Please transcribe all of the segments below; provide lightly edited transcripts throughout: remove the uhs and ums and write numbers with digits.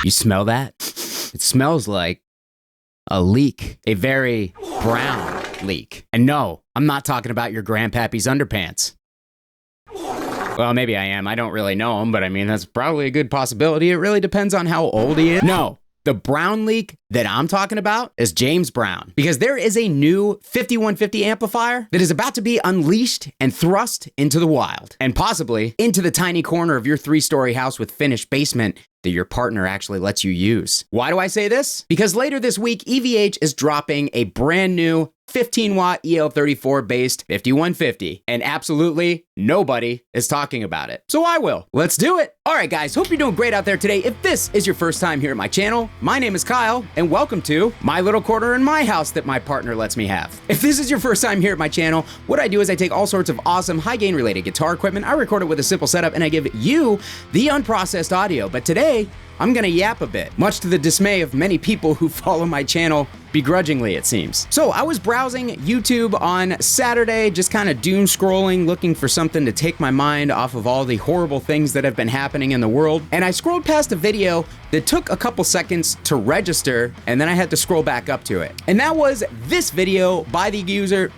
You smell that? It smells like a leak, a very brown leak. And no, I'm not talking about your grandpappy's underpants. Well, maybe I am. I don't really know him, but I mean, that's probably a good possibility. It really depends on how old he is. No, the brown leak that I'm talking about is James Brown, because there is a new 5150 amplifier that is about to be unleashed and thrust into the wild, and possibly into the tiny corner of your 3-story house with finished basement that your partner actually lets you use. Why do I say this? Because later this week, EVH is dropping a brand new 15-watt EL34 based 5150, and absolutely nobody is talking about it. So I will. Let's do it. All right, guys, hope you're doing great out there today. If this is your first time here at my channel, my name is Kyle, and welcome to my little corner in my house that my partner lets me have. If this is your first time here at my channel, what I do is I take all sorts of awesome high-gain related guitar equipment, I record it with a simple setup, and I give you the unprocessed audio. But today, I'm gonna yap a bit, much to the dismay of many people who follow my channel begrudgingly, it seems. So I was browsing YouTube on Saturday, just kind of doom scrolling, looking for something to take my mind off of all the horrible things that have been happening in the world. And I scrolled past a video that took a couple seconds to register, and then I had to scroll back up to it. And that was this video by the user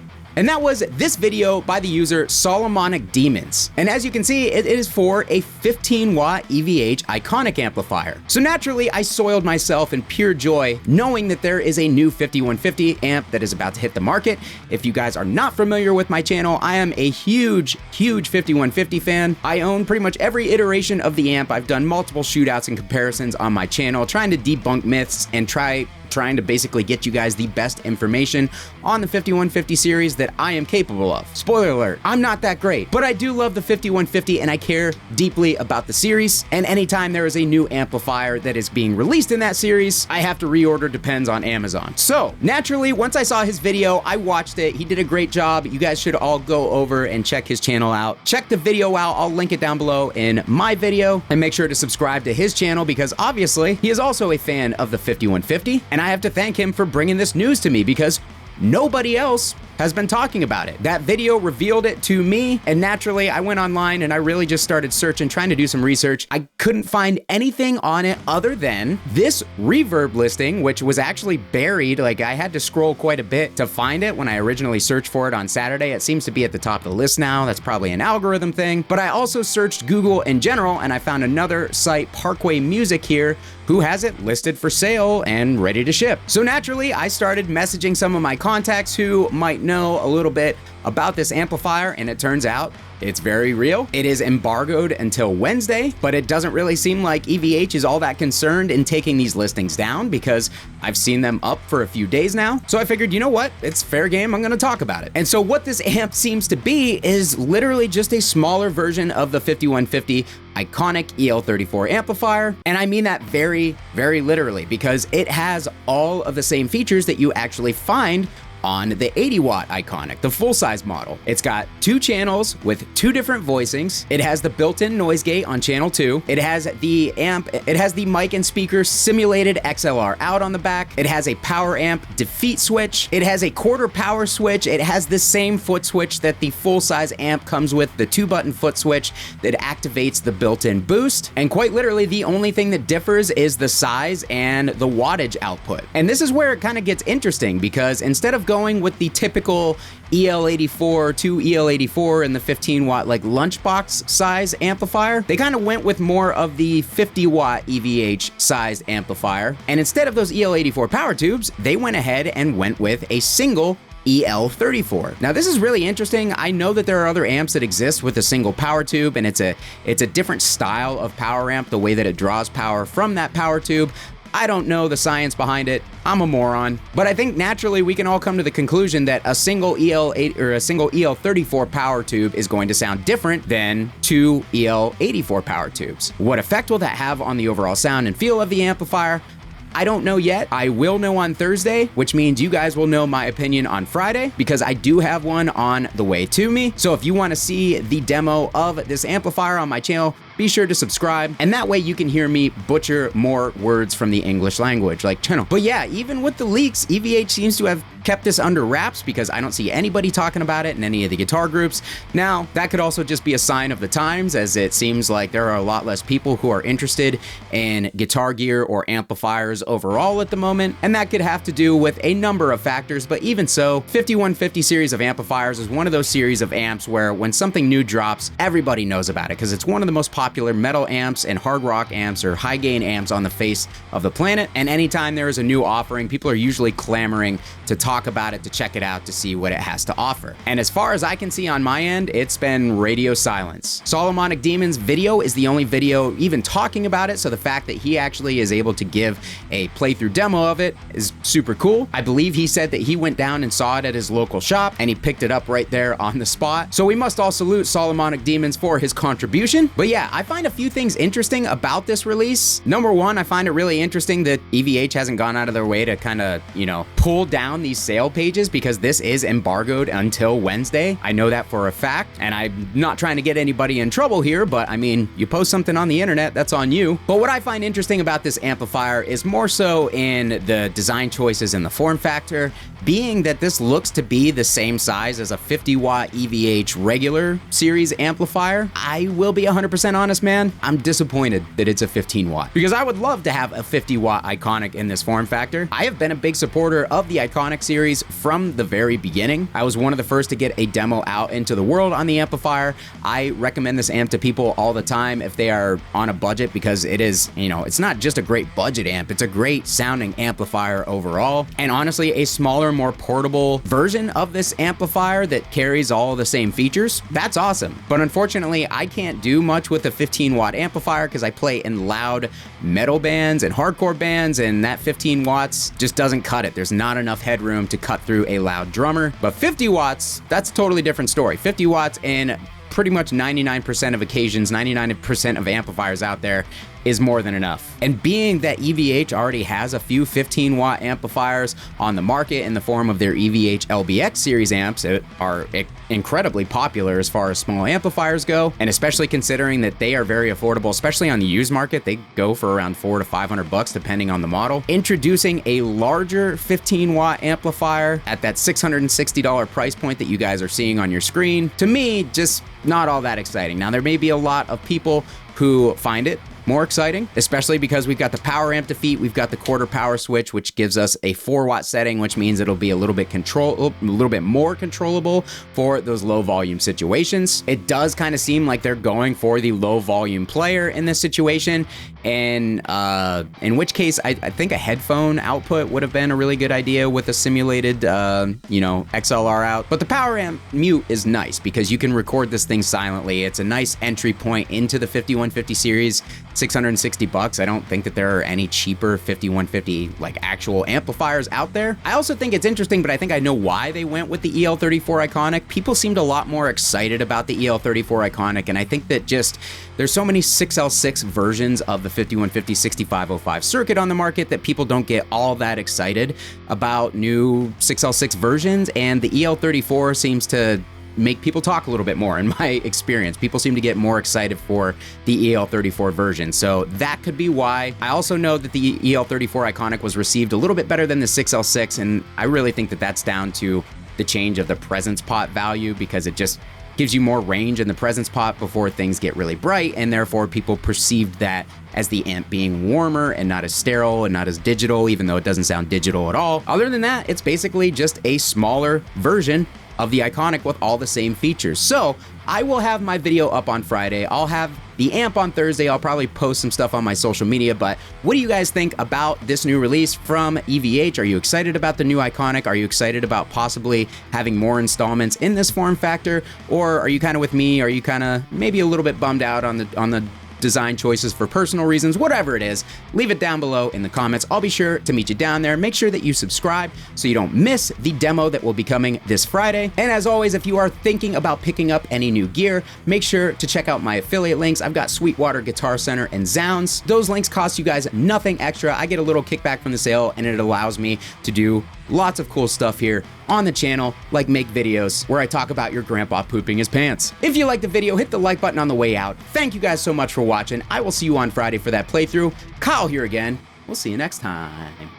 Solomonic Demons. And as you can see, it is for a 15-watt EVH Iconic amplifier. So naturally, I soiled myself in pure joy knowing that there is a new 5150 amp that is about to hit the market. If you guys are not familiar with my channel, I am a huge 5150 fan. I own pretty much every iteration of the amp. I've done multiple shootouts and comparisons on my channel, trying to debunk myths and trying to basically get you guys the best information on the 5150 series that I am capable of. Spoiler alert, I'm not that great, but I do love the 5150 and I care deeply about the series. And anytime there is a new amplifier that is being released in that series, I have to reorder, depends on Amazon. So naturally, once I saw his video, I watched it. He did a great job. You guys should all go over and check his channel out. Check the video out. I'll link it down below in my video, and make sure to subscribe to his channel because obviously he is also a fan of the 5150. And I have to thank him for bringing this news to me because nobody else has been talking about it. That video revealed it to me, and naturally I went online and I really just started searching, trying to do some research. I couldn't find anything on it other than this Reverb listing, which was actually buried. Like, I had to scroll quite a bit to find it when I originally searched for it on Saturday. It seems to be at the top of the list now. That's probably an algorithm thing. But I also searched Google in general, and I found another site, Parkway Music here, who has it listed for sale and ready to ship. So naturally, I started messaging some of my contacts who might know a little bit about this amplifier, and it turns out it's very real. It is embargoed until Wednesday, but it doesn't really seem like EVH is all that concerned in taking these listings down because I've seen them up for a few days now. So I figured, you know what? It's fair game. I'm gonna talk about it. And so what this amp seems to be is literally just a smaller version of the 5150 Iconic EL34 amplifier. And I mean that very, very literally because it has all of the same features that you actually find on the 80-watt Iconic, the full-size model. It's got 2 channels with 2 different voicings. It has the built-in noise gate on channel 2. It has the mic and speaker simulated XLR out on the back. It has a power amp defeat switch. It has a quarter power switch. It has the same foot switch that the full-size amp comes with, the 2-button foot switch that activates the built-in boost. And quite literally, the only thing that differs is the size and the wattage output. And this is where it kind of gets interesting because instead of going with the typical EL84 to EL84 and the 15-watt like lunchbox size amplifier, they kind of went with more of the 50-watt EVH sized amplifier. And instead of those EL84 power tubes, they went ahead and went with a single EL34. Now this is really interesting. I know that there are other amps that exist with a single power tube, and it's a different style of power amp, the way that it draws power from that power tube. I don't know the science behind it. I'm a moron. But I think naturally we can all come to the conclusion that a single EL8 or a single EL34 power tube is going to sound different than 2 EL84 power tubes. What effect will that have on the overall sound and feel of the amplifier? I don't know yet. I will know on Thursday, which means you guys will know my opinion on Friday because I do have one on the way to me. So if you want to see the demo of this amplifier on my channel, be sure to subscribe, and that way you can hear me butcher more words from the English language, like channel. But yeah, even with the leaks, EVH seems to have kept this under wraps because I don't see anybody talking about it in any of the guitar groups. Now, that could also just be a sign of the times, as it seems like there are a lot less people who are interested in guitar gear or amplifiers overall at the moment, and that could have to do with a number of factors, but even so, 5150 series of amplifiers is one of those series of amps where when something new drops, everybody knows about it because it's one of the most popular metal amps and hard rock amps or high gain amps on the face of the planet, and anytime there is a new offering, people are usually clamoring to talk about it, to check it out, to see what it has to offer. And as far as I can see on my end, it's been radio silence. Solomonic Demon's video is the only video even talking about it, so the fact that he actually is able to give a playthrough demo of it is super cool. I believe he said that he went down and saw it at his local shop and he picked it up right there on the spot. So we must all salute Solomonic Demons for his contribution. But yeah, I find a few things interesting about this release. Number one, I find it really interesting that EVH hasn't gone out of their way to kind of, pull down these sale pages because this is embargoed until Wednesday. I know that for a fact, and I'm not trying to get anybody in trouble here, but I mean, you post something on the internet, that's on you. But what I find interesting about this amplifier is more so in the design choices and the form factor, being that this looks to be the same size as a 50 watt EVH regular series amplifier. I will be 100% honest, man, I'm disappointed that it's a 15 watt because I would love to have a 50 watt Iconic in this form factor. I have been a big supporter of the Iconic series from the very beginning. I was one of the first to get a demo out into the world on the amplifier. I recommend this amp to people all the time if they are on a budget because it is, it's not just a great budget amp, it's a great sounding amplifier overall. And honestly, a smaller, more portable version of this amplifier that carries all the same features, that's awesome. But unfortunately, I can't do much with a 15 watt amplifier because I play in loud metal bands and hardcore bands, and that 15 watts just doesn't cut it. There's not enough headroom to cut through a loud drummer. But 50 watts, that's a totally different story. 50 watts in pretty much 99% of occasions, 99% of amplifiers out there is more than enough. And being that EVH already has a few 15 watt amplifiers on the market in the form of their EVH LBX series amps that are incredibly popular as far as small amplifiers go, and especially considering that they are very affordable, especially on the used market, they go for around $400 to $500 depending on the model. Introducing a larger 15 watt amplifier at that $660 price point that you guys are seeing on your screen, to me, just not all that exciting. Now, there may be a lot of people who find it more exciting, especially because we've got the power amp defeat, we've got the quarter power switch, which gives us a 4 watt setting, which means it'll be a little bit more controllable for those low volume situations. It does kind of seem like they're going for the low volume player in this situation, and in which case I think a headphone output would have been a really good idea with a simulated XLR out. But the power amp mute is nice because you can record this thing silently. It's a nice entry point into the 5150 series. $660. I don't think that there are any cheaper 5150 like actual amplifiers out there. I also think it's interesting, but I think I know why they went with the EL34 Iconic. People seemed a lot more excited about the EL34 Iconic, and I think that just there's so many 6L6 versions of the 5150 6505 circuit on the market that people don't get all that excited about new 6L6 versions, and the EL34 seems to make people talk a little bit more in my experience. People seem to get more excited for the EL34 version, so that could be why. I also know that the EL34 Iconic was received a little bit better than the 6L6, and I really think that that's down to the change of the presence pot value because it just gives you more range in the presence pot before things get really bright, and therefore people perceived that as the amp being warmer and not as sterile and not as digital, even though it doesn't sound digital at all. Other than that, it's basically just a smaller version of the Iconic with all the same features. So I will have my video up on Friday. I'll have the amp on Thursday. I'll probably post some stuff on my social media, but what do you guys think about this new release from EVH? Are you excited about the new Iconic? Are you excited about possibly having more installments in this form factor? Or are you kind of with me? Are you kind of maybe a little bit bummed out on the design choices for personal reasons? Whatever it is, leave it down below in the comments. I'll be sure to meet you down there. Make sure that you subscribe so you don't miss the demo that will be coming this Friday. And as always, if you are thinking about picking up any new gear, make sure to check out my affiliate links. I've got Sweetwater Guitar Center and Zounds. Those links cost you guys nothing extra. I get a little kickback from the sale, and it allows me to do lots of cool stuff here on the channel, like make videos where I talk about your grandpa pooping his pants. If you liked the video, hit the like button on the way out. Thank you guys so much for watching. I will see you on Friday for that playthrough. Kyle here again. We'll see you next time.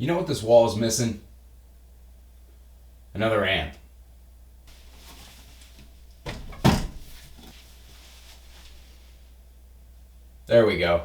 You know what this wall is missing? Another amp. There we go.